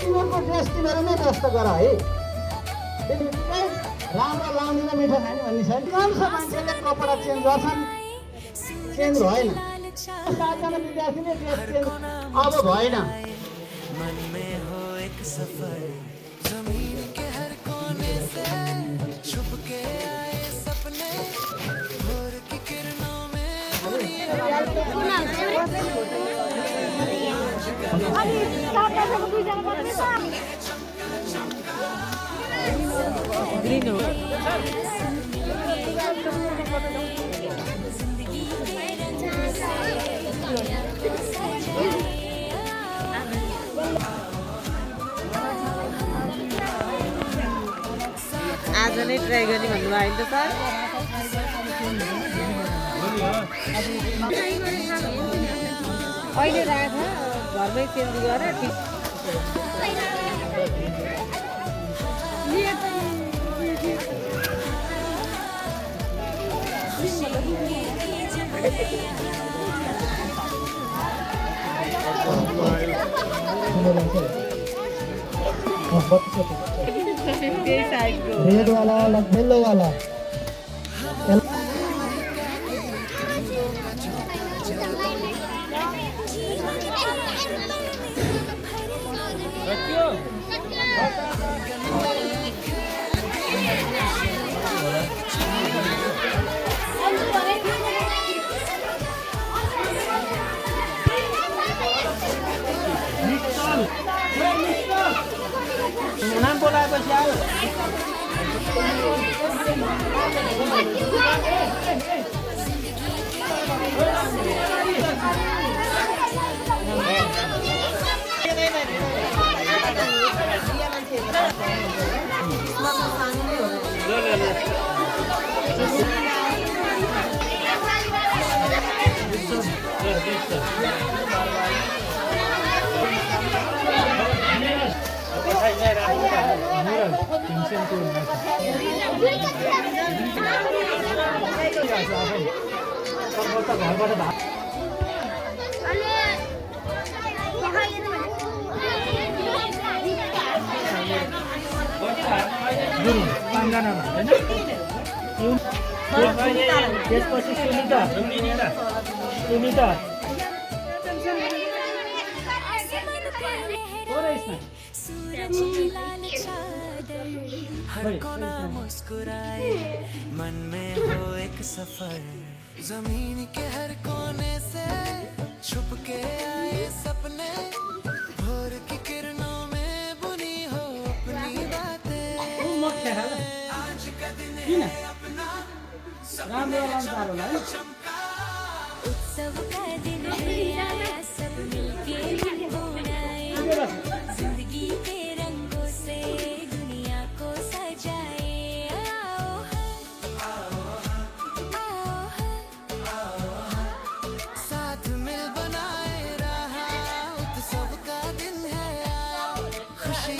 तिमीहरूको ड्रेस तिमीहरू नै व्यस्त गर है। राम्रो लाउँदिन मिठो खाने भन्ने छ नि। कम छ मान्छेले कपडा चेन्ज गर्छन्, चेन्ज भएन। 7 जना विद्यार्थीले ड्रेस चेन्ज अब भएन। मन में हो एक सफर, जमीन के हर कोने से छुप के आए सपने, भोर की किरणों में बुनी आज नै ट्राई गर्ने भन्नुभयो नि त सर। अहिले राख घरमै चेन्ज गरेर ठिक। त्यही साइडको रेड वाला येलो वाला नाम बोलाएपछि आयो। त्यसपछि सुनिता हर कोना मुस्कुराए, मन में हो एक सफर, जमीन के हर कोने से छुप के आए सपने, भोर की किरणों में बुनी हो अपनी बातें। आज का दिन है अपना, चमका उत्सव का दिन है आया, सब मिलके मनाए, जिंदगी के रंगों से दुनिया को सजाए। साथ मिल बनाए रहा उत्सव का दिन है, खुशी